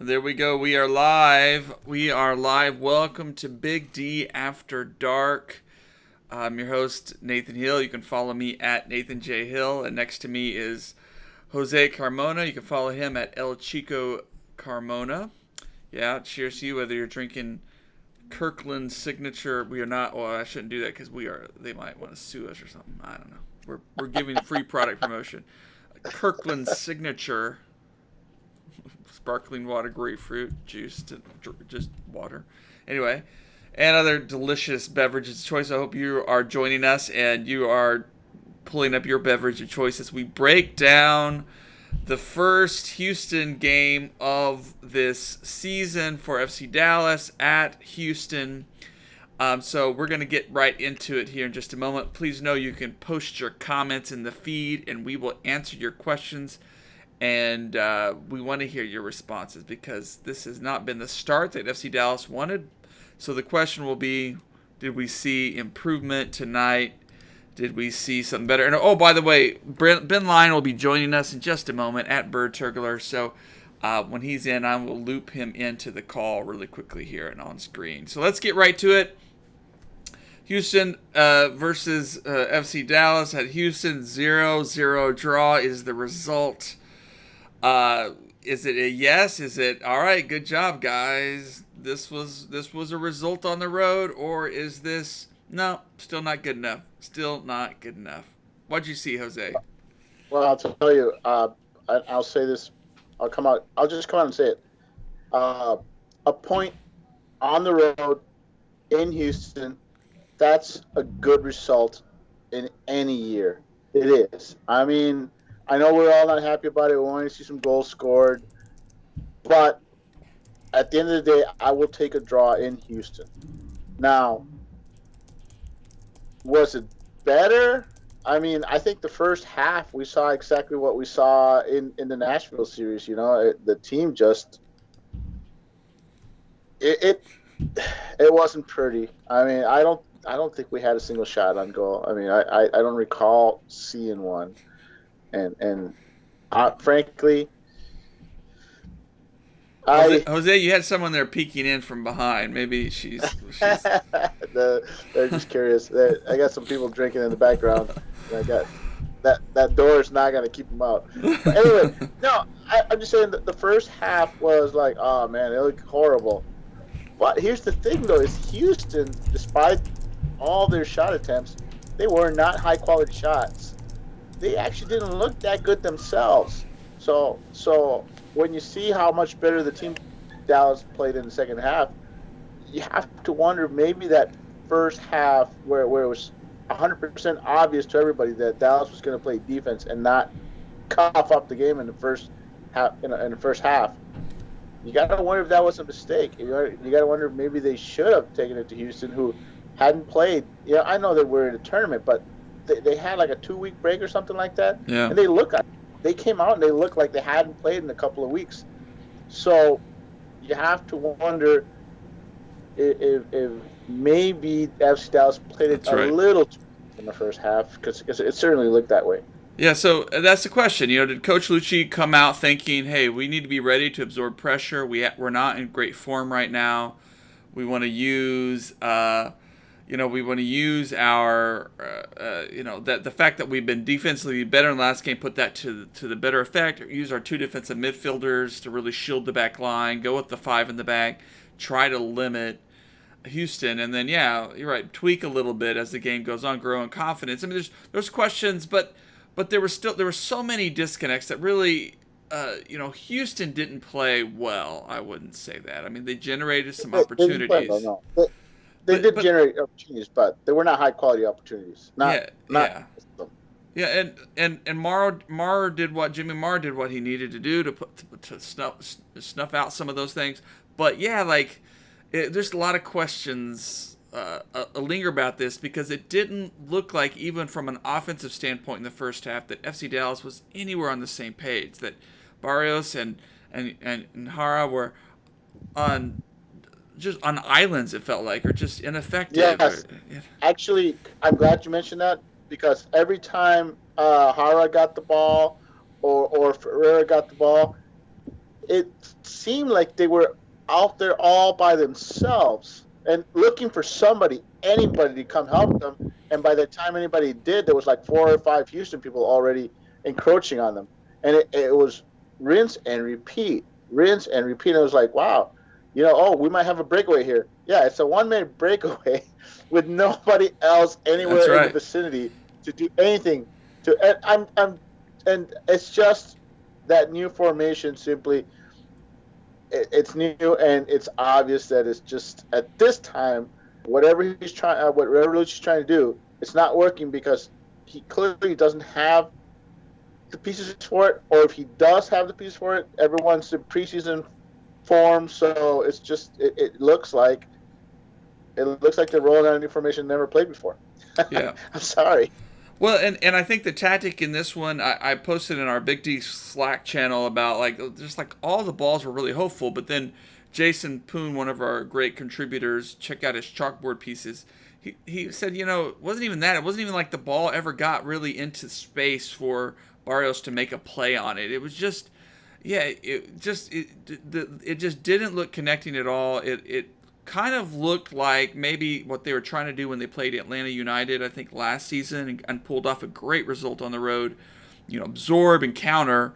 There we go. We are live. We are live. Welcome to Big D After Dark. I'm your host, Nathan Hill. You can follow me at Nathan J. Hill. And next to me is Jose Carmona. You can follow him at El Chico Carmona. Yeah, cheers to you, whether you're drinking Kirkland's signature. We are not. Well, I shouldn't do that because we are. They might want to sue us or something. I don't know. We're giving free product promotion. Kirkland's signature sparkling water, grapefruit juice, just water. Anyway, and other delicious beverages of choice. I hope you are joining us and you are pulling up your beverage of choice as we break down the first Houston game of this season for FC Dallas at Houston. So we're going to get right into it here in just a moment. Please know you can post your comments in the feed and we will answer your questions. And we want to hear your responses because this has not been the start that FC Dallas wanted. So the question will be, did we see improvement tonight? Did we see something better? And oh, by the way, Ben Line will be joining us in just a moment at Bird Turgler. So when he's in, I will loop him into the call really quickly here and on screen. So let's get right to it. Houston versus FC Dallas at Houston, 0-0 draw is the result. Is it a yes? Is it all right? Good job, guys. This was a result on the road, or is this no? Still not good enough. Still not good enough. What'd you see, Jose? Well, I'll tell you. I'll say this. I'll come out. I'll just come out and say it. A point on the road in Houston. That's a good result in any year. It is. I mean, I know we're all not happy about it. We want to see some goals scored. But at the end of the day, I will take a draw in Houston. Now, was it better? I mean, I think the first half we saw exactly what we saw in the Nashville series. You know, the team just it wasn't pretty. I mean, I don't think we had a single shot on goal. I mean, I don't recall seeing one. And frankly, Jose, you had someone there peeking in from behind. Maybe she's they're just curious. I got some people drinking in the background. And I got that door is not going to keep them out. But anyway, no, I'm just saying that the first half was like, oh man, it looked horrible. But here's the thing, though, is Houston, despite all their shot attempts, they were not high quality shots. They actually didn't look that good themselves. So when you see how much better the team Dallas played in the second half, you have to wonder maybe that first half where it was 100% obvious to everybody that Dallas was going to play defense and not cough up the game in the first half. In the first half, you got to wonder if that was a mistake. You got to wonder if maybe they should have taken it to Houston, who hadn't played. Yeah, I know that we're in a tournament, but they had like a 2-week break or something like that. Yeah. And they came out and they looked like they hadn't played in a couple of weeks. So you have to wonder if maybe FC Dallas played it little too in the first half because it certainly looked that way. Yeah, so that's the question. You know, did Coach Lucci come out thinking, hey, we need to be ready to absorb pressure? We're not in great form right now. We want to use our, that the fact that we've been defensively better in the last game, put that to the better effect. Or use our two defensive midfielders to really shield the back line. Go with the 5 in the back. Try to limit Houston, and then yeah, you're right. Tweak a little bit as the game goes on. Grow in confidence. I mean, there's questions, but there were so many disconnects that really. Houston didn't play well. I wouldn't say that. I mean, they generated some opportunities. They did generate opportunities, but they were not high quality opportunities. Yeah, and Marr did what Jimmy Marr did what he needed to do to snuff out some of those things. But yeah, there's a lot of questions linger about this because it didn't look like, even from an offensive standpoint in the first half, that FC Dallas was anywhere on the same page. That Barrios and Hara were just on islands, it felt like, or just ineffective. Yes. Actually, I'm glad you mentioned that because every time Hara got the ball or Ferreira got the ball, it seemed like they were out there all by themselves and looking for anybody to come help them. And by the time anybody did, there was like 4 or 5 Houston people already encroaching on them. And it was rinse and repeat, rinse and repeat. And it was like, wow, oh, we might have a breakaway here. Yeah, it's a one-man breakaway with nobody else anywhere in the vicinity to do anything. And it's just that new formation simply. It's new and it's obvious that it's just at this time, whatever Luci's trying to do, it's not working because he clearly doesn't have the pieces for it, or if he does have the pieces for it, everyone's in preseason form. So it's just it looks like they're rolling out a new formation never played before. Yeah, I'm sorry. Well, and I think the tactic in this one, I posted in our Big D Slack channel about just all the balls were really hopeful, but then Jason Poon, one of our great contributors, check out his chalkboard pieces. He said, it wasn't even that. It wasn't even like the ball ever got really into space for Barrios to make a play on it. It was just, it just didn't look connecting at all. It kind of looked like maybe what they were trying to do when they played Atlanta United, I think, last season and pulled off a great result on the road, absorb and counter.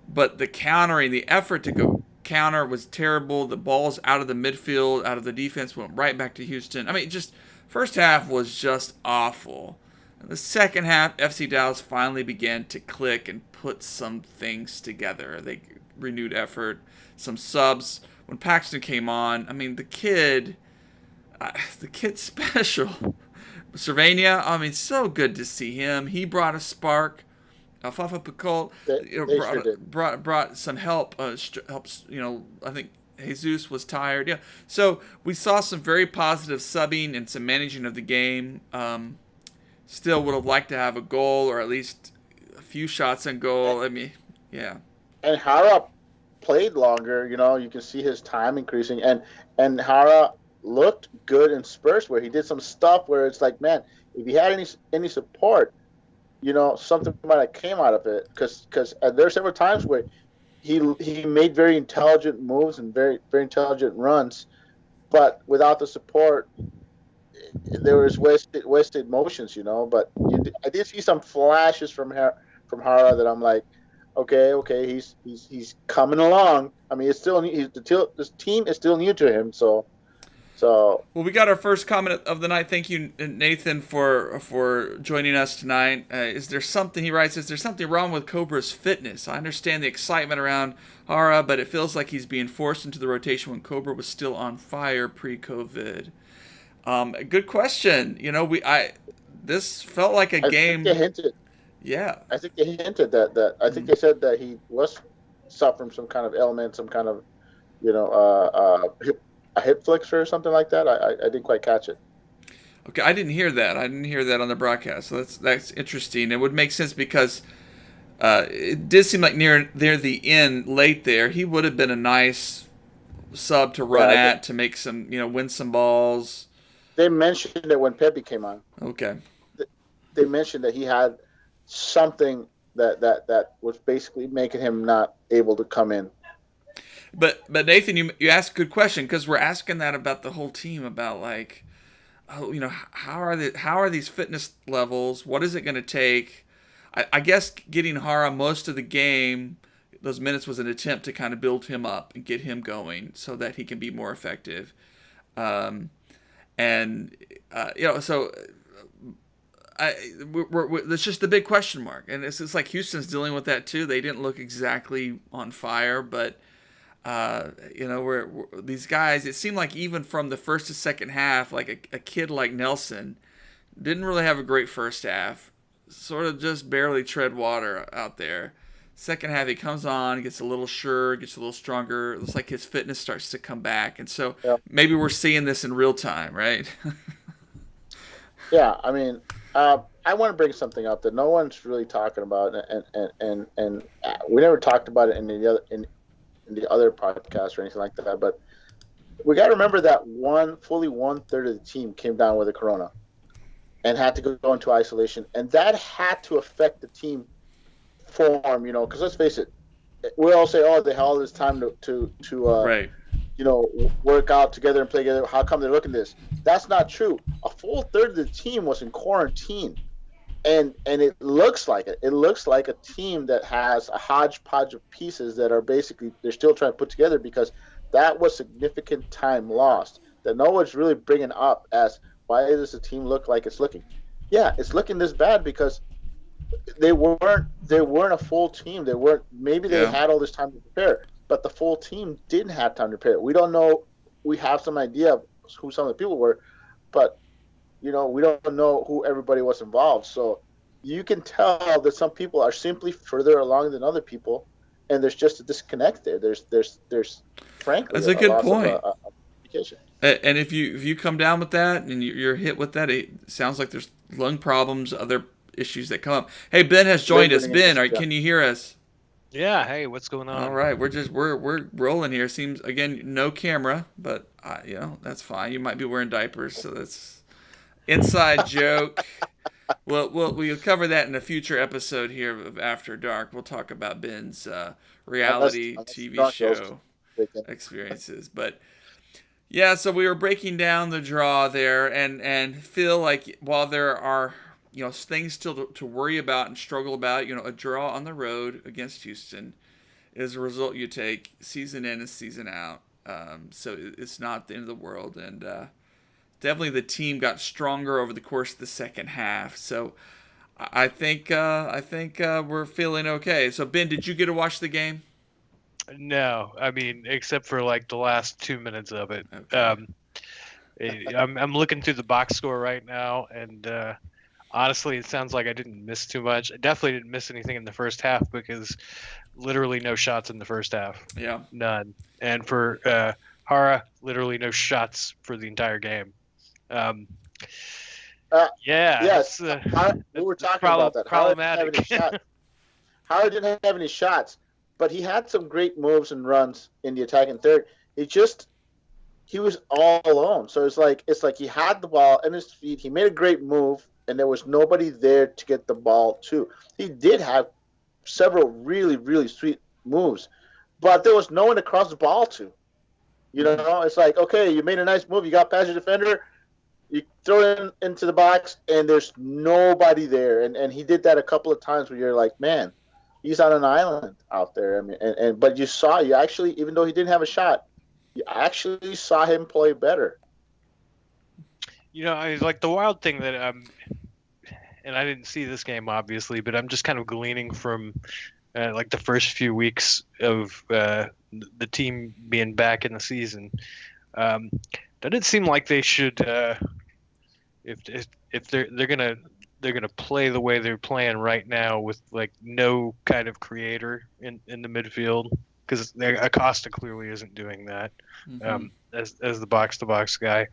But the countering, the effort to go counter was terrible. The balls out of the midfield, out of the defense, went right back to Houston. I mean, just first half was just awful. In the second half, FC Dallas finally began to click and put some things together. They renewed effort, some subs. When Paxton came on, I mean, the kid's special. Cervania, I mean, so good to see him. He brought a spark. Fafa Picol brought some help. Helps, I think Jesus was tired. Yeah, so we saw some very positive subbing and some managing of the game. Still would have liked to have a goal or at least a few shots on goal. I mean, yeah. And Harrop played longer, you can see his time increasing, and Hara looked good in Spurs where he did some stuff where it's like, man, if he had any support, something might have came out of it, because there are several times where he made very intelligent moves and very very intelligent runs, but without the support, there was wasted motions, but I did see some flashes from Hara that I'm like, okay, he's coming along. I mean, it's still this team is still new to him, so. Well, we got our first comment of the night. Thank you, Nathan, for joining us tonight. Is there something, he writes, is there something wrong with Cobra's fitness? I understand the excitement around Hara, but it feels like he's being forced into the rotation when Cobra was still on fire pre-COVID. Good question. This felt like a game. They hinted. Yeah. I think they hinted that. I think they said that he was suffering some kind of ailment, some kind of, a hip flexor or something like that. I didn't quite catch it. Okay, I didn't hear that. I didn't hear that on the broadcast. So that's interesting. It would make sense because it did seem like near the end, late there, he would have been a nice sub to run to make some, win some balls. They mentioned it when Pepe came on. Okay. They mentioned that he had something that was basically making him not able to come in. But Nathan, you asked a good question, because we're asking that about the whole team, about how are these fitness levels? What is it going to take? I guess getting Hara most of the game, those minutes, was an attempt to kind of build him up and get him going so that he can be more effective. So it's just the big question mark, and it's like Houston's dealing with that too. They didn't look exactly on fire, but we're these guys. It seemed like even from the first to second half, like a kid like Nelson didn't really have a great first half. Sort of just barely tread water out there. Second half, he comes on, gets a little sure, gets a little stronger. It looks like his fitness starts to come back, and so maybe we're seeing this in real time, right? Yeah, I mean, I want to bring something up that no one's really talking about, and we never talked about it in the other podcast or anything like that. But we got to remember that fully 1/3 of the team came down with a corona and had to go into isolation, and that had to affect the team form. Because let's face it, we all say, oh, they have all this time to Right. work out together and play together. How come they're looking at this? That's not true. A full third of the team was in quarantine, and it looks like it. It looks like a team that has a hodgepodge of pieces that are basically they're still trying to put together, because that was significant time lost that no one's really bringing up as why does the team look like it's looking? Yeah, it's looking this bad because they weren't a full team. They weren't. Maybe they Yeah. had all this time to prepare, but the full team didn't have time to prepare. We don't know. We have some idea of who some of the people were, but we don't know who everybody was involved. So you can tell that some people are simply further along than other people, and there's just a disconnect there. There's frankly That's a good loss point. of communication. And if you come down with that and you're hit with that, it sounds like there's lung problems, other issues that come up. Hey, Ben has joined us. Ben, can you hear us? Yeah. Hey, what's going on? All right, we're rolling here. Seems again no camera, but that's fine. You might be wearing diapers, so that's inside joke. We'll cover that in a future episode here of After Dark. We'll talk about Ben's reality TV show experiences, but. Yeah, so we were breaking down the draw there, and feel like while there are things still to worry about and struggle about, a draw on the road against Houston is a result you take season in and season out. So it's not the end of the world, and definitely the team got stronger over the course of the second half. So I think we're feeling okay. So Ben, did you get to watch the game? No, I mean, except for like the last 2 minutes of it. Okay. I'm looking through the box score right now, and honestly, it sounds like I didn't miss too much. I definitely didn't miss anything in the first half because literally no shots in the first half. Yeah, none. And for Hara, literally no shots for the entire game. Yeah, Yes, we were talking about that. Problematic. Howard didn't have any shots, but he had some great moves and runs in the attacking third. He was all alone. So it's like he had the ball in his feet. He made a great move, and there was nobody there to get the ball to. He did have several really, really sweet moves, but there was no one to cross the ball to. It's like, okay, you made a nice move. You got past your defender. You throw it into the box, and there's nobody there. And he did that a couple of times where you're like, man, he's on an island out there. I mean, but you actually, even though he didn't have a shot, you actually saw him play better. Like the wild thing that and I didn't see this game obviously, but I'm just kind of gleaning from like the first few weeks of the team being back in the season. Doesn't seem like they should, if they're gonna play the way they're playing right now with like no kind of creator in the midfield, because Acosta clearly isn't doing that. Mm-hmm. As the box to box guy,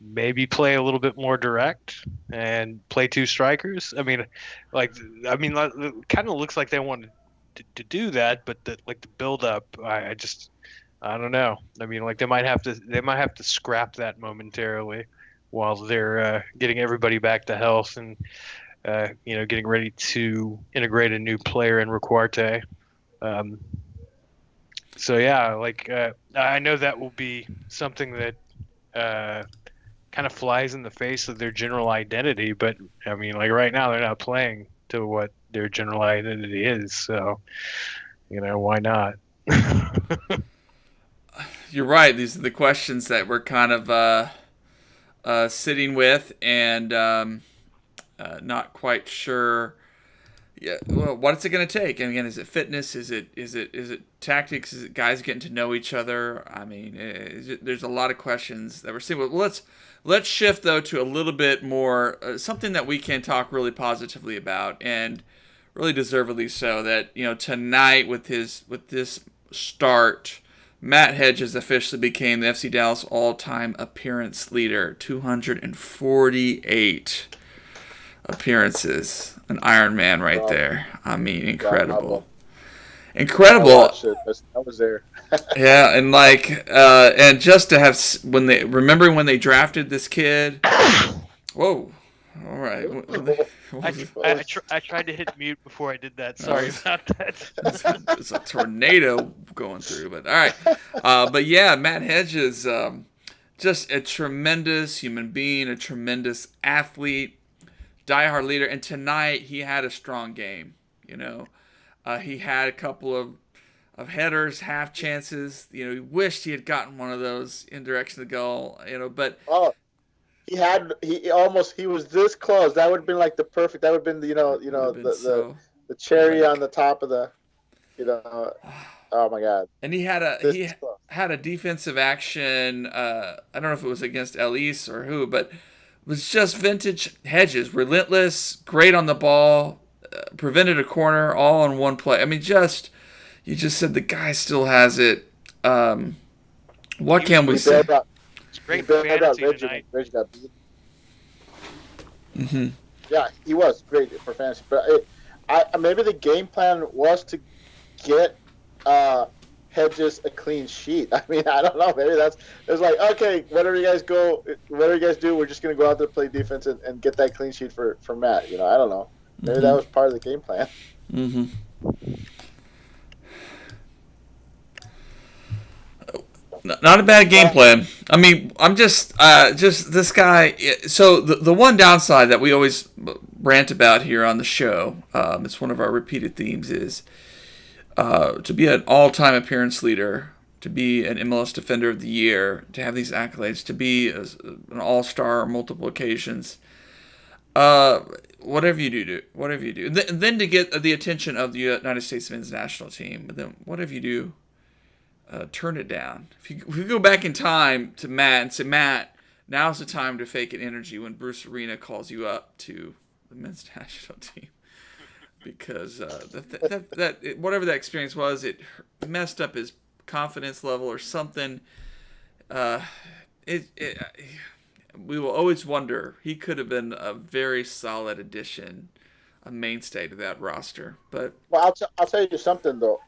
maybe play a little bit more direct and play two strikers. I mean, it kind of looks like they wanted to do that, but the build up, I don't know. I mean, like they might have to scrap that momentarily while they're getting everybody back to health and getting ready to integrate a new player in Requarte. So yeah, I know that will be something that kind of flies in the face of their general identity, but I mean, like right now they're not playing to what their general identity is, so why not? You're right. These are the questions that we're kind of sitting with and not quite sure. Yeah, well, what's it going to take? And again, is it fitness? Is it tactics? Is it guys getting to know each other? I mean, there's a lot of questions that we're seeing. Well, let's shift though to a little bit more something that we can talk really positively about, and really deservedly so. That tonight with this start, Matt Hedges officially became the FC Dallas all-time appearance leader. 248 appearances. An Iron Man right there. I mean, incredible. Incredible. I was there. Yeah, and and just to have remembering when they drafted this kid. Whoa, All right. I tried to hit mute before I did that. Sorry about that. It's a tornado going through, but all right. But yeah, Matt Hedges, just a tremendous human being, a tremendous athlete, diehard leader. And tonight he had a strong game. He had a couple of headers, half chances. He wished he had gotten one of those in direction of the goal. But Oh, he was this close. That would have been like the perfect. That would have been the cherry on the top of the, oh my God. And he had This close. a defensive action. I don't know if it was against Elise or who, but it was just vintage Hedges, relentless, great on the ball, prevented a corner, all in one play. I mean, you just said the guy still has it. What can we say? It's great for fantasy tonight. Reggie got beat. Mm-hmm. Yeah, he was great for fantasy, but maybe the game plan was to get Hedges a clean sheet. I mean, I don't know. Maybe it's like, okay, whatever you guys do, we're just gonna go out there play defense and get that clean sheet for Matt. I don't know. Maybe that was part of the game plan. Mm-hmm. Not a bad game plan. I mean, I'm just this guy. So the one downside that we always rant about here on the show, it's one of our repeated themes, is to be an all-time appearance leader, to be an MLS Defender of the Year, to have these accolades, to be an all-star on multiple occasions. Whatever you do. Then to get the attention of the United States men's national team. But then whatever you do. Turn it down. If you go back in time to Matt and say, Matt, now's the time to fake an energy when Bruce Arena calls you up to the men's national team, because whatever that experience was, it messed up his confidence level or something. We will always wonder. He could have been a very solid addition, a mainstay to that roster. But I'll tell you something though.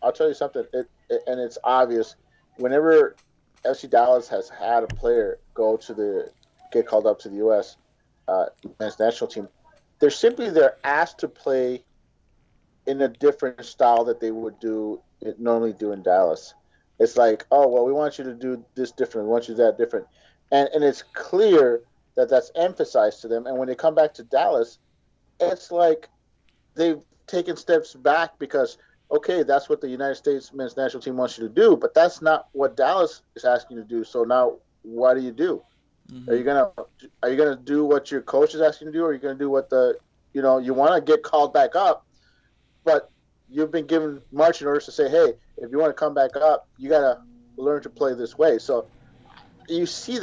And it's obvious. Whenever FC Dallas has had a player get called up to the U.S. Men's national team, they're asked to play in a different style that they would normally do in Dallas. It's like, oh well, we want you to do this different. We want you to do that different, and it's clear that that's emphasized to them. And when they come back to Dallas, it's like they've taken steps back because, okay, that's what the United States men's national team wants you to do, but that's not what Dallas is asking you to do. So now, what do you do? Mm-hmm. Are you gonna do what your coach is asking you to do, or are you gonna do what you want to get called back up, but you've been given marching orders to say, hey, if you want to come back up, you gotta learn to play this way. So you see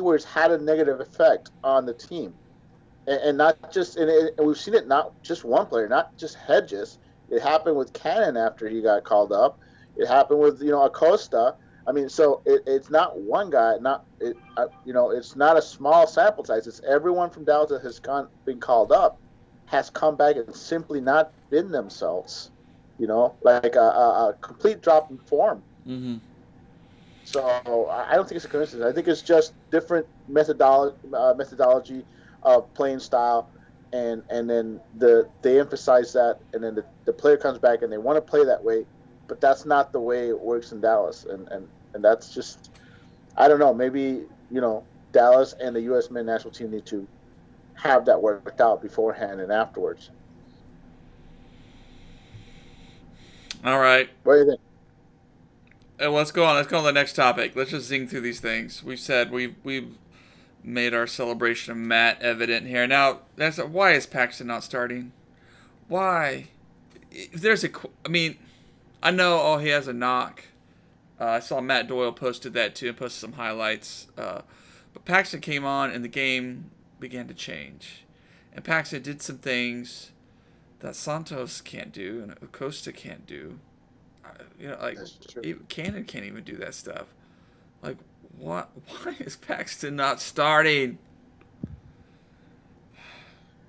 where it's had a negative effect on the team, and not just and we've seen it not just one player, not just Hedges. It happened with Cannon after he got called up. It happened with Acosta. I mean, so it's not one guy. It's not a small sample size. It's everyone from Dallas that has been called up has come back and simply not been themselves. Like a complete drop in form. Mm-hmm. So I don't think it's a coincidence. I think it's just different methodology of playing style. And then they emphasize that, and then the player comes back and they want to play that way, but that's not the way it works in Dallas, and that's just, I don't know, maybe Dallas and the U.S. men's national team need to have that worked out beforehand and afterwards. All right. What do you think? Let's go on. Let's go on to the next topic. Let's just zing through these things. We've said we've made our celebration of Matt evident here. Now, why is Paxton not starting? Why? I know, he has a knock. I saw Matt Doyle posted that too, and posted some highlights. But Paxton came on, and the game began to change. And Paxton did some things that Santos can't do, and Acosta can't do. Cannon can't even do that stuff. Like, what? Why is Paxton not starting?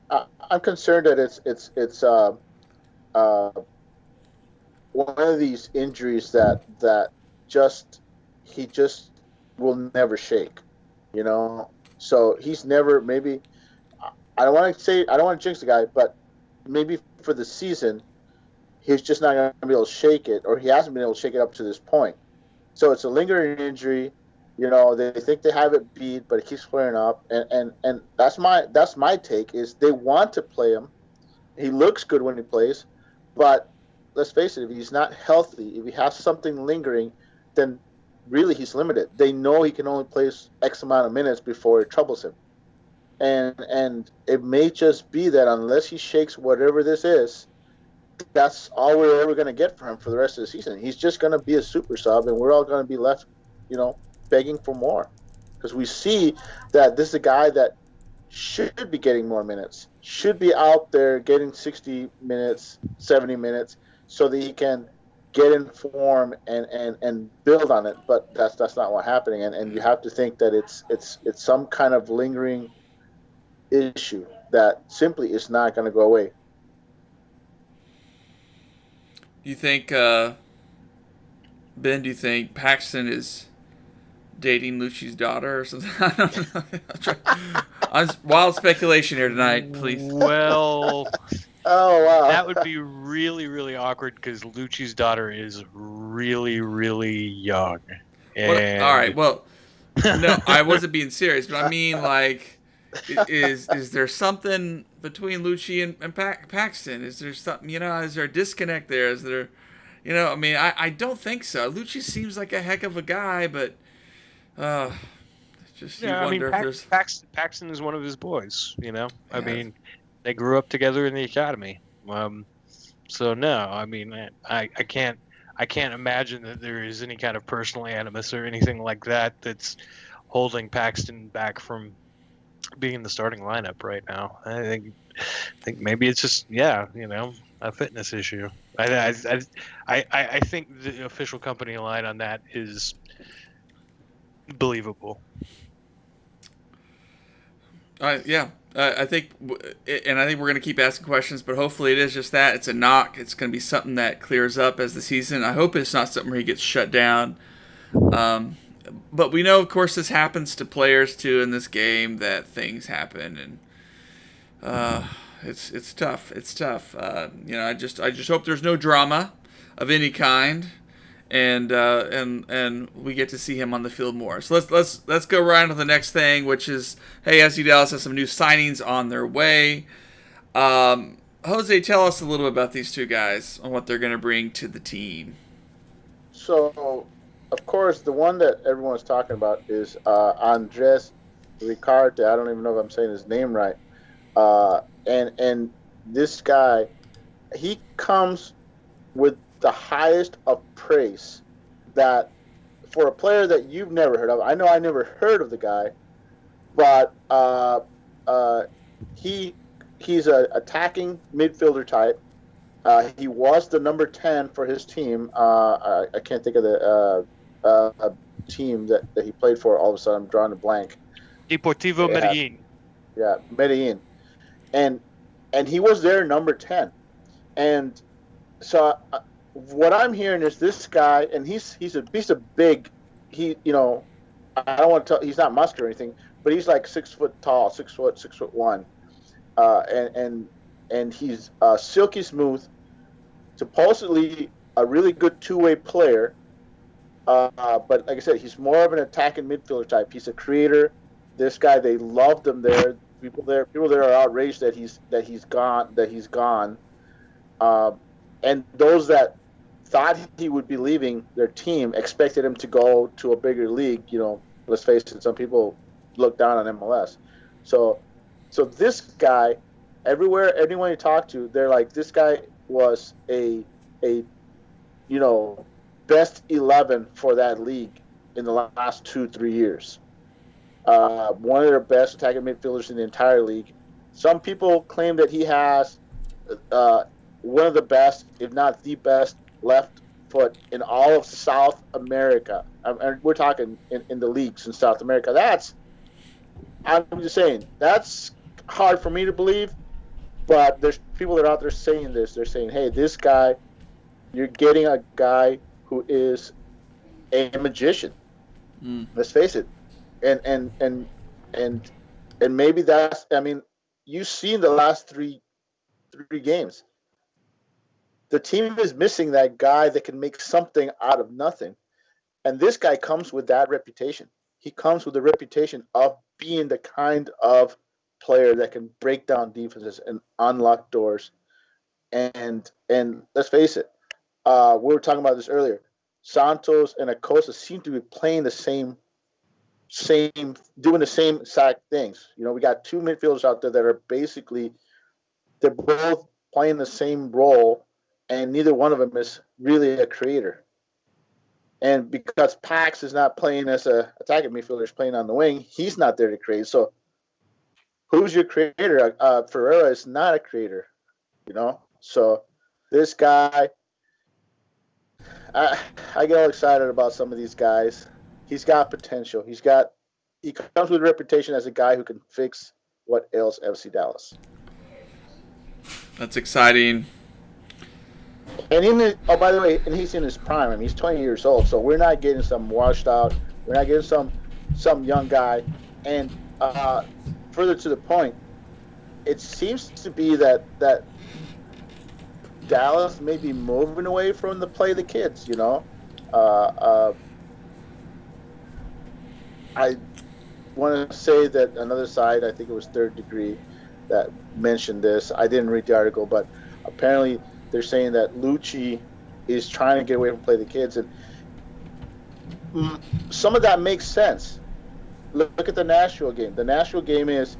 I'm concerned that it's one of these injuries that he will never shake, So he's never, maybe I don't want to jinx the guy, but maybe for the season, he's just not going to be able to shake it, or he hasn't been able to shake it up to this point. So it's a lingering injury. They think they have it beat, but it keeps flaring up, and that's my take is they want to play him. He looks good when he plays, but let's face it, if he's not healthy, if he has something lingering, then really he's limited. They know he can only play X amount of minutes before it troubles him. And it may just be that unless he shakes whatever this is, that's all we're ever going to get from him for the rest of the season. He's just going to be a super sub, and we're all going to be left, begging for more. Because we see that this is a guy that should be getting more minutes, should be out there getting 60 minutes, 70 minutes, so that he can get in form and build on it. But that's not what's happening, and you have to think that it's some kind of lingering issue that simply is not going to go away. Do you think, Ben, do you think Paxton is dating Lucci's daughter or something? I don't know. Wild speculation here tonight, please. Well, oh wow, that would be really, really awkward because Lucci's daughter is really, really young. And... All right, well, no, I wasn't being serious, but I mean, like, is there something between Lucci and Paxton? Is there something, is there a disconnect there? Is there, I mean, I don't think so. Lucci seems like a heck of a guy, but just wonder if there's... Paxton is one of his boys, I mean, they grew up together in the academy. So no, I mean, I can't imagine that there is any kind of personal animus or anything like that that's holding Paxton back from being in the starting lineup right now. I think maybe it's just a fitness issue. I think the official company line on that is believable. I think we're going to keep asking questions, but hopefully it is just that. It's a knock. It's going to be something that clears up as the season. I hope it's not something where he gets shut down. But we know, of course, this happens to players too in this game, that things happen, and it's tough. It's tough. I just hope there's no drama of any kind, and we get to see him on the field more. So let's go right on to the next thing, which is, hey, SC Dallas has some new signings on their way. Jose, tell us a little bit about these two guys and what they're going to bring to the team. So, of course, the one that everyone's talking about is Andres Ricarte. I don't even know if I'm saying his name right. And this guy, he comes with the highest of praise that for a player that you've never heard of. I know I never heard of the guy, but he's an attacking midfielder type. He was the number 10 for his team. I can't think of the team that he played for. All of a sudden, I'm drawing a blank. Deportivo Medellin. Yeah, Medellin. And he was their number 10. And so what I'm hearing is this guy, and he's a big, I don't want to tell, he's not muscular or anything, but he's like 6 foot tall, 6'1", and he's silky smooth, supposedly a really good two-way player, but like I said, he's more of an attacking midfielder type. He's a creator. This guy, they loved him there. People there are outraged that he's gone. And those that thought he would be leaving their team expected him to go to a bigger league. Let's face it, some people look down on MLS. So this guy, anyone you talk to, they're like, this guy was a best 11 for that league in the last 2-3 years. One of their best attacking midfielders in the entire league. Some people claim that he has one of the best, if not the best, left foot in all of South America. And we're talking in the leagues in South America. I'm just saying, that's hard for me to believe, but there's people that are out there saying this. They're saying, hey, this guy, you're getting a guy who is a magician. Let's face it. And maybe that's, I mean, you've seen the last three games. The team is missing that guy that can make something out of nothing. And this guy comes with that reputation. He comes with the reputation of being the kind of player that can break down defenses and unlock doors. And let's face it, we were talking about this earlier. Santos and Acosta seem to be playing the same, doing the same exact things. You know, we got two midfielders out there that are basically, they're both playing the same role, and neither one of them is really a creator. And because Pax is not playing as a attacking midfielder, he's playing on the wing, he's not there to create. So who's your creator? Ferreira is not a creator, you know? So this guy, I get all excited about some of these guys. He's got potential. He comes with a reputation as a guy who can fix what ails FC Dallas. That's exciting. And by the way, and he's in his prime. I mean, he's 20 years old, so we're not getting some washed out. We're not getting some young guy. And further to the point, it seems to be that Dallas may be moving away from the play the kids. You know, I want to say that another side, I think it was Third Degree, that mentioned this. I didn't read the article, but apparently they're saying that Lucci is trying to get away from play the kids, and some of that makes sense. Look at the Nashville game. The Nashville game is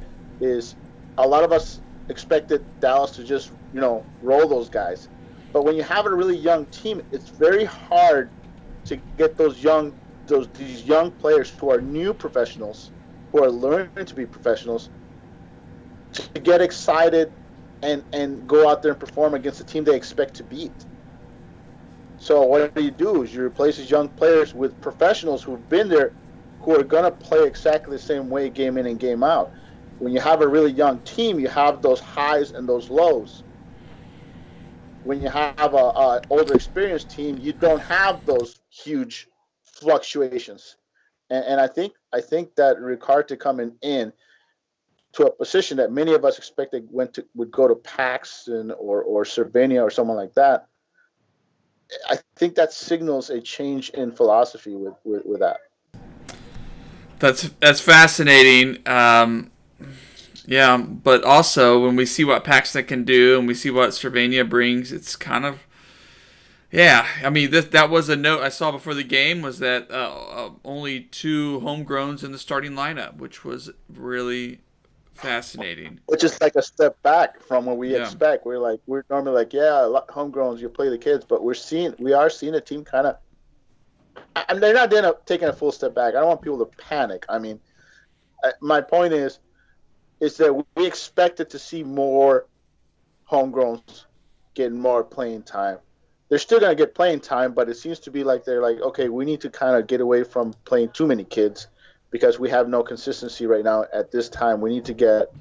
a lot of us expected Dallas to just, you know, roll those guys, but when you have a really young team, it's very hard to get these young players who are new professionals, who are learning to be professionals, to get excited and go out there and perform against a team they expect to beat. So what do is you replace these young players with professionals who've been there, who are going to play exactly the same way game in and game out. When you have a really young team, you have those highs and those lows. When you have a older experienced team, you don't have those huge fluctuations. And I think that Ricarte coming in to a position that many of us expected would go to Paxton or Cervenia or someone like that, I think that signals a change in philosophy with that. That's fascinating. Yeah, but also when we see what Paxton can do and we see what Cervenia brings, it's kind of, yeah. I mean, that was a note I saw before the game, was that only 2 homegrowns in the starting lineup, which was really fascinating. Which is like a step back from what we expect. We're normally like, yeah, homegrowns, you play the kids, but we are seeing a team kind of, and they're not taking a full step back. I don't want people to panic. I mean, my point is that we expected to see more homegrowns getting more playing time. They're still going to get playing time, but it seems to be like they're like, okay, we need to kind of get away from playing too many kids because we have no consistency right now at this time. We need to get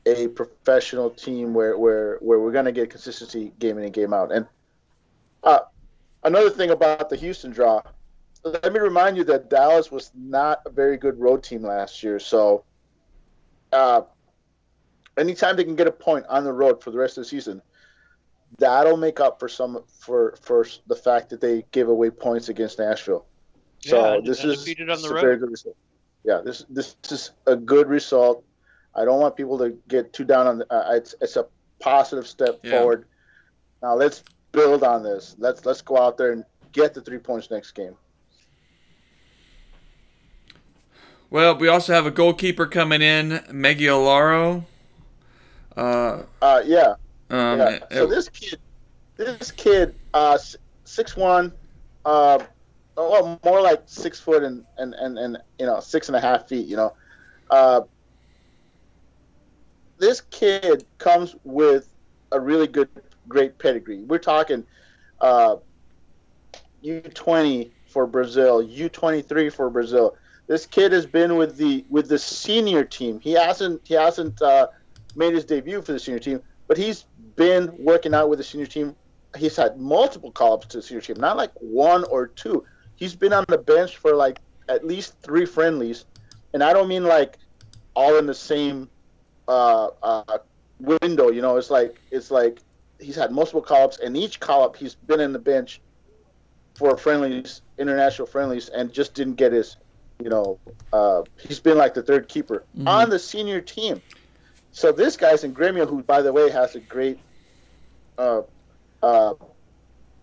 a professional team where we're going to get consistency game in and game out. And another thing about the Houston draw, let me remind you that Dallas was not a very good road team last year. So anytime they can get a point on the road for the rest of the season, that'll make up for the fact that they gave away points against Nashville. So this is a very good result. Yeah, this is a good result. I don't want people to get too down on it's a positive step forward. Now let's build on this. Let's go out there and get the 3 points next game. Well, we also have a goalkeeper coming in, Megiolaro. Yeah. So this kid, 6'1", well, more like 6 foot and 6.5 feet. You know, this kid comes with a really great pedigree. We're talking U20 for Brazil, U23 for Brazil. This kid has been with the senior team. He hasn't made his debut for the senior team, but he's been working out with the senior team. He's had multiple call-ups to the senior team, not like 1 or 2. He's been on the bench for like at least 3 friendlies, and I don't mean like all in the same window. It's like he's had multiple call-ups, and each call-up he's been in the bench for friendlies, international friendlies, and just didn't get his. He's been like the third keeper on the senior team. So this guy's in Gremio, who, by the way, has a great.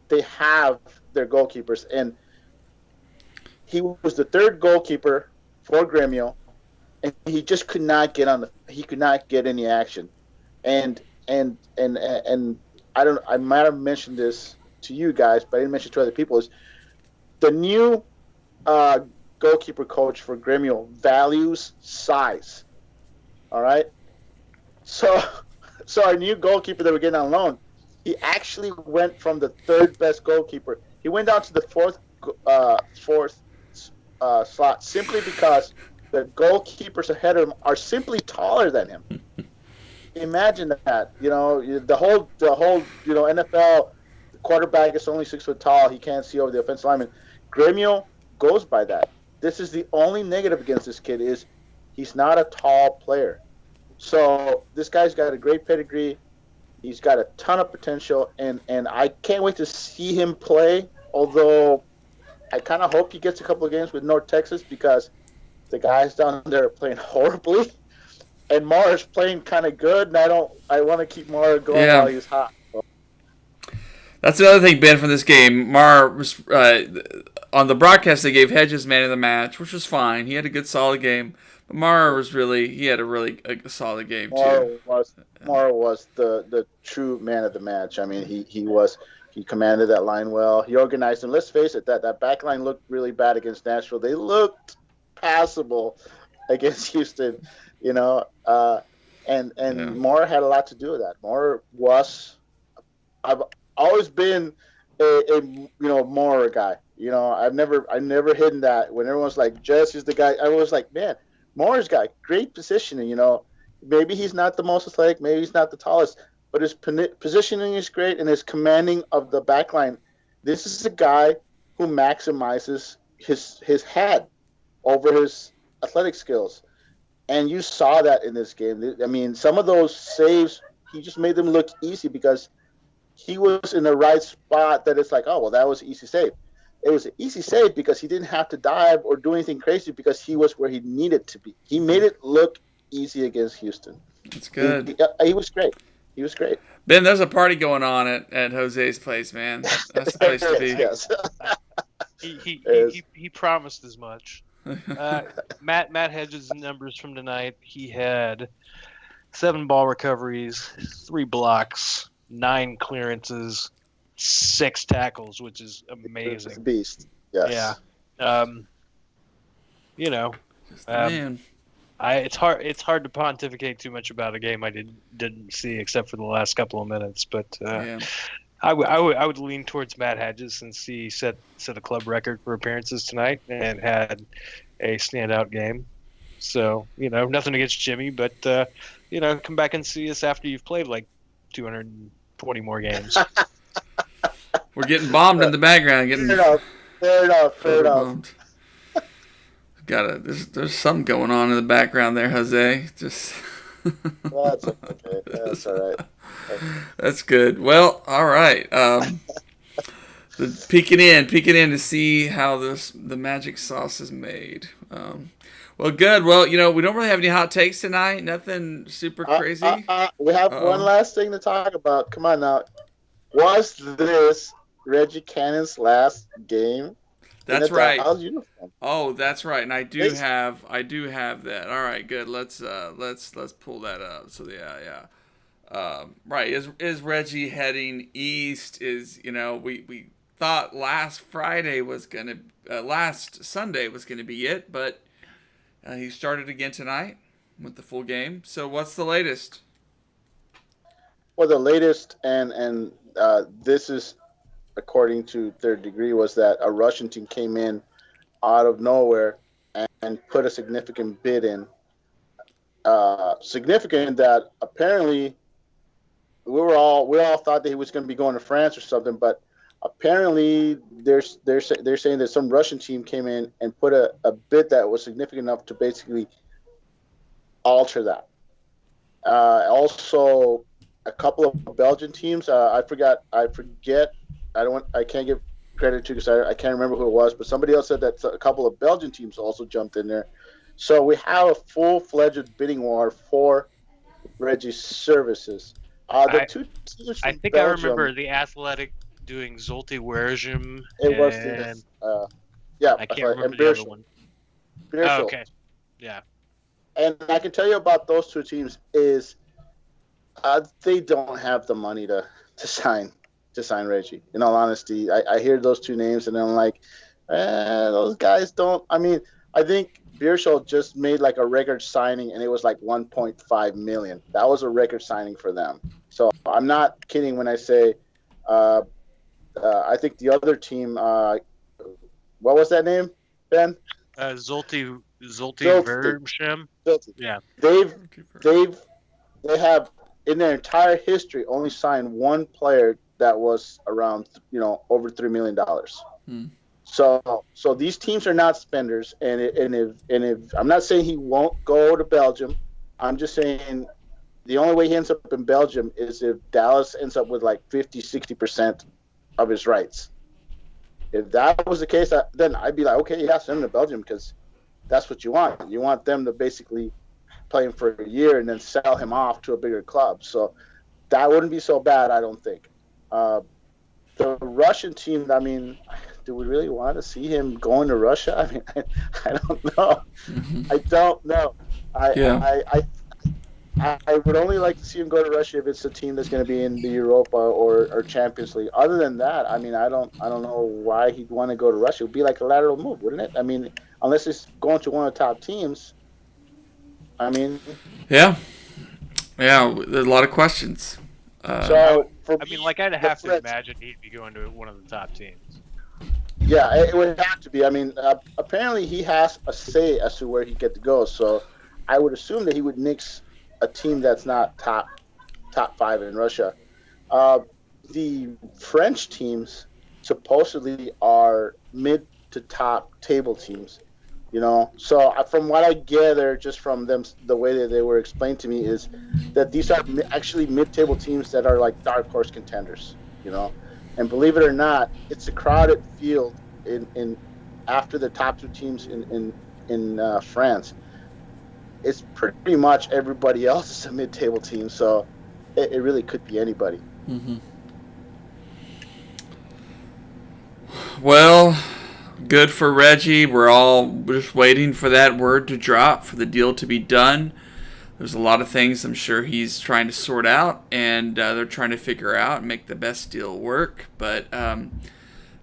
They have their goalkeepers, and he was the third goalkeeper for Gremio, and he just could not get he could not get any action, and I might have mentioned this to you guys, but I didn't mention it to other people. Is the new goalkeeper coach for Gremio values size. All right, so our new goalkeeper that we're getting on loan, he actually went from the third best goalkeeper. He went down to the fourth slot simply because the goalkeepers ahead of him are simply taller than him. Imagine that. The whole NFL quarterback is only 6 foot tall. He can't see over the offensive lineman. Gremio goes by that. This is the only negative against this kid is he's not a tall player. So this guy's got a great pedigree. He's got a ton of potential, and I can't wait to see him play, although I kind of hope he gets a couple of games with North Texas because the guys down there are playing horribly, and Mara's playing kind of good, and I want to keep Mara going while he's hot. That's another thing, Ben, from this game. Mara was on the broadcast. They gave Hedges man of the match, which was fine. He had a good, solid game. But Mara had a solid game too. Mara was the true man of the match. I mean, he commanded that line well. He organized them. Let's face it, that back line looked really bad against Nashville. They looked passable against Houston, and Mara had a lot to do with that. I've always been a Mara guy. I've never hidden that. When everyone's like, Jesse's the guy, I was like, man, Moore's got great positioning. Maybe he's not the most athletic, maybe he's not the tallest, but his positioning is great and his commanding of the back line. This is a guy who maximizes his head over his athletic skills. And you saw that in this game. I mean, some of those saves, he just made them look easy because he was in the right spot that it's like, oh, well, that was an easy save. It was an easy save because he didn't have to dive or do anything crazy because he was where he needed to be. He made it look easy against Houston. That's good. He was great. He was great. Ben, there's a party going on at Jose's place, man. That's the place to be. Yes. He promised as much. Matt Hedges' numbers from tonight. He had 7 ball recoveries, 3 blocks, 9 clearances, 6 tackles, which is amazing. It's a beast. Yes. Yeah. Man. It's hard to pontificate too much about a game I didn't see except for the last couple of minutes, but I would lean towards Matt Hedges since he set a club record for appearances tonight and had a standout game. So nothing against Jimmy, but come back and see us after you've played like 220 more games. We're getting bombed in the background. Fair enough. There's something going on in the background there, Jose. Just. Well, that's okay. That's all right. That's good. Well, all right. Peeking in to see how the magic sauce is made. Well, good. Well, we don't really have any hot takes tonight. Nothing super crazy. We have one last thing to talk about. Come on now. Was this Reggie Cannon's last game? That's right. Uniform? Oh, that's right. And I do have that. All right, good. Let's pull that up. So yeah. Right. Is Reggie heading east? We thought last Sunday was gonna be it, but he started again tonight with the full game. So what's the latest? Well, the latest, and this is according to Third Degree, was that a Russian team came in out of nowhere and put a significant bid in. Significant that apparently we all thought that he was going to be going to France or something, but apparently they're saying that some Russian team came in and put a bid that was significant enough to basically alter that. Also, a couple of Belgian teams. I forget. I can't give credit to because I can't remember who it was. But somebody else said that a couple of Belgian teams also jumped in there. So we have a full-fledged bidding war for Reggie's services. The I two teams I from think I Belgium. remember the Athletic doing Zulte Werjum, It was and this. Yeah, I can't remember and the other Beerschel. one. Oh, Beerschel. okay, yeah. And I can tell you about those two teams is they don't have the money to sign Reggie. In all honesty, I hear those two names and I'm like, those guys don't. I mean, I think Beerschel just made like a record signing and it was like 1.5 million. That was a record signing for them. So I'm not kidding when I say, I think the other team. What was that name, Ben? Zulte Zulte. Werjum. Zulte. Yeah. They have in their entire history only signed one player that was around over $3 million. So these teams are not spenders, and if I'm not saying he won't go to Belgium, I'm just saying the only way he ends up in Belgium is if Dallas ends up with like 50-60% of his rights. If that was the case, then I'd be like, okay, yeah, send him to Belgium because that's what you want. You want them to basically play him for a year and then sell him off to a bigger club. So that wouldn't be so bad, I don't think. The Russian team, I mean, do we really want to see him going to Russia? I mean, I don't know. I don't know. I would only like to see him go to Russia if it's a team that's going to be in the Europa or Champions League. Other than that, I mean, I don't know why he'd want to go to Russia. It would be like a lateral move, wouldn't it? I mean, unless he's going to one of the top teams. I mean, yeah, there's a lot of questions. So for I mean, like I'd have to imagine he'd be going to one of the top teams. Yeah, it would have to be. I mean, apparently he has a say as to where he get to go. So I would assume that he would nix a team that's not top 5 in Russia. The French teams supposedly are mid to top table teams. So from what I gather, just from them, the way that they were explained to me is that these are actually mid-table teams that are like dark horse contenders. And believe it or not, it's a crowded field in after the top two teams in France. It's pretty much everybody else is a mid-table team, so it really could be anybody. Mm-hmm. Well, good for Reggie. We're all just waiting for that word to drop, for the deal to be done. There's a lot of things I'm sure he's trying to sort out, and they're trying to figure out and make the best deal work. But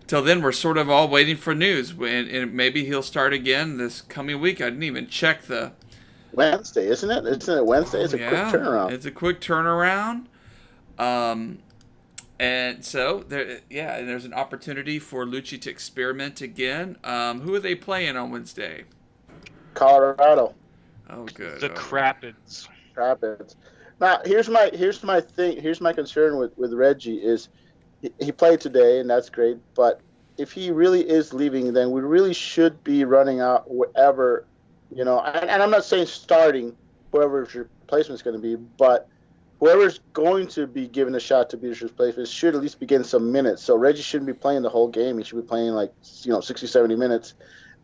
till then, we're sort of all waiting for news. And maybe he'll start again this coming week. I didn't even check the Wednesday, isn't it? Isn't it Wednesday? It's a quick turnaround. It's a quick turnaround. And so there's an opportunity for Lucci to experiment again. Who are they playing on Wednesday? Colorado. Oh, good. The Crapids. Now, here's my thing. Here's my concern with Reggie is he played today, and that's great. But if he really is leaving, then we really should be running out whatever, And I'm not saying starting whoever his replacement is going to be, but whoever's going to be given a shot to be his replacement should at least be getting some minutes. So Reggie shouldn't be playing the whole game. He should be playing 60, 70 minutes,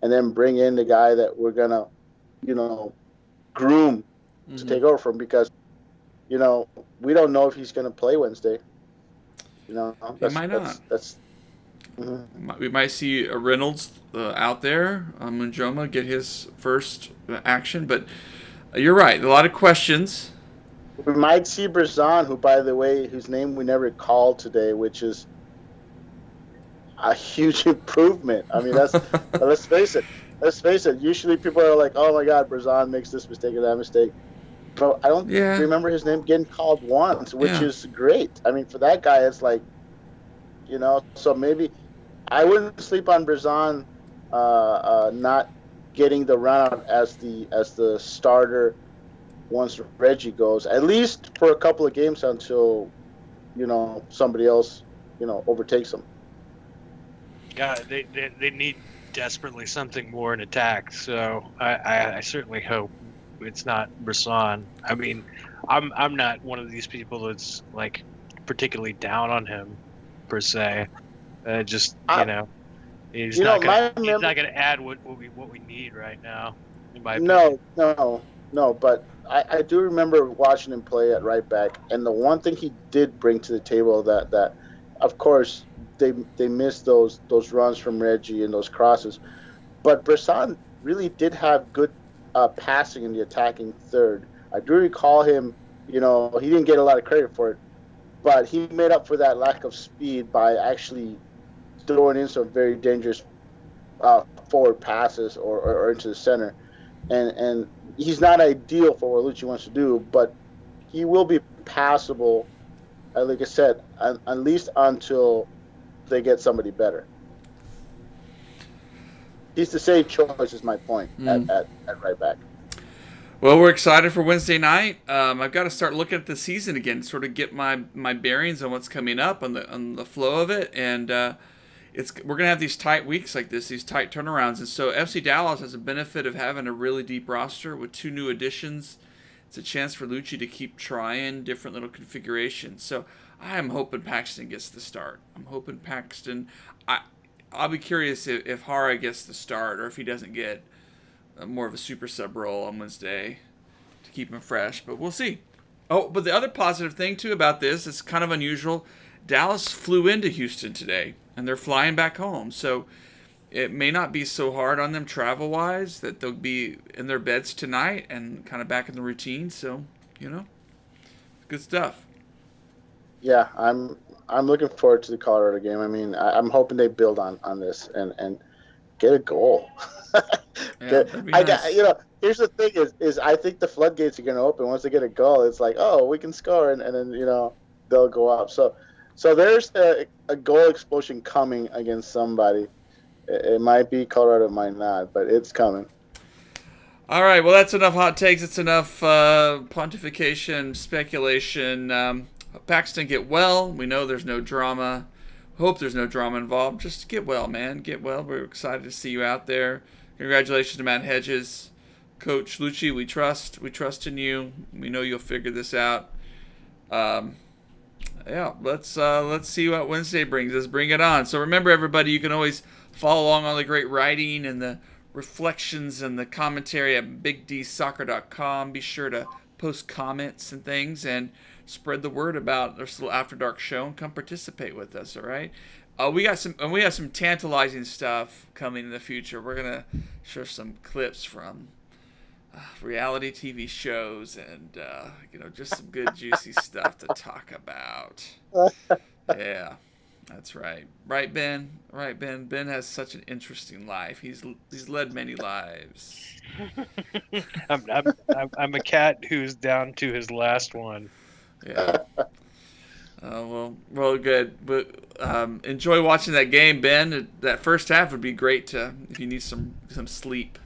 and then bring in the guy that we're gonna, groom to take over from because, we don't know if he's going to play Wednesday. He might not. We might see a Reynolds out there, Munjoma get his first action, but you're right. A lot of questions. We might see Brazan, who, by the way, whose name we never called today, which is a huge improvement. I mean, that's let's face it. Usually people are like, "Oh my God, Brazan makes this mistake or that mistake," but I don't remember his name getting called once, which is great. I mean, for that guy, it's like, So maybe I wouldn't sleep on Brazan not getting the run as the starter once Reggie goes, at least for a couple of games until, somebody else, overtakes him. Yeah, they need desperately something more in attack. So I certainly hope it's not Brisson. I mean, I'm not one of these people that's like particularly down on him per se. Just he's not gonna my he's memory. not gonna add what we need right now, in my opinion. No. But I do remember watching him play at right back, and the one thing he did bring to the table that of course they missed those runs from Reggie and those crosses, but Brisson really did have good passing in the attacking third. I do recall him. He didn't get a lot of credit for it, but he made up for that lack of speed by actually throwing in some very dangerous forward passes or into the center. And he's not ideal for what Lucci wants to do, but he will be passable, like I said, at least until they get somebody better. He's the safe choice, is my point, at right back. Well, we're excited for Wednesday night. I've got to start looking at the season again, sort of get my bearings on what's coming up, on the flow of it, and we're gonna have these tight weeks like this, these tight turnarounds, and so FC Dallas has a benefit of having a really deep roster with 2 new additions. It's a chance for Lucci to keep trying different little configurations. So I'm hoping Paxton gets the start. I'm hoping Paxton. I'll be curious if Hara gets the start or if he doesn't get more of a super sub role on Wednesday to keep him fresh, but we'll see. Oh, but the other positive thing too about this is kind of unusual. Dallas flew into Houston today, and they're flying back home, so it may not be so hard on them travel-wise, that they'll be in their beds tonight and kind of back in the routine. So, good stuff. Yeah, I'm looking forward to the Colorado game. I mean, I'm hoping they build on this and get a goal. Yeah, that'd be nice. Here's the thing is I think the floodgates are going to open once they get a goal. It's like, oh, we can score, and then they'll go up. So there's a goal explosion coming against somebody. It might be Colorado, it might not, but it's coming. All right, well, that's enough hot takes. It's enough pontification, speculation. Paxton, get well. We know there's no drama. Hope there's no drama involved. Just get well, man. Get well. We're excited to see you out there. Congratulations to Matt Hedges. Coach Lucci, we trust. We trust in you. We know you'll figure this out. Yeah, let's see what Wednesday brings us. Bring it on. So remember, everybody, you can always follow along on the great writing and the reflections and the commentary at bigdsoccer.com. Be sure to post comments and things and spread the word about this little After Dark show and come participate with us. All right. We have some tantalizing stuff coming in the future. We're gonna share some clips from reality TV shows and just some good juicy stuff to talk about. Yeah, that's right. Right, Ben? Right, Ben? Ben has such an interesting life. He's led many lives. I'm a cat who's down to his last one. Yeah. Well, good. But enjoy watching that game, Ben. That first half would be great if you need some sleep.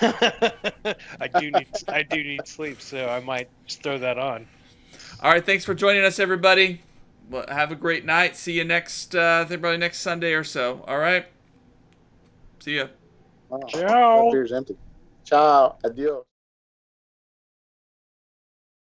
I do need sleep, so I might just throw that on. All right, thanks for joining us, everybody. Well, have a great night. See you next, I think probably next Sunday or so. All right. See ya. Ciao. That beer's empty. Ciao. Adios.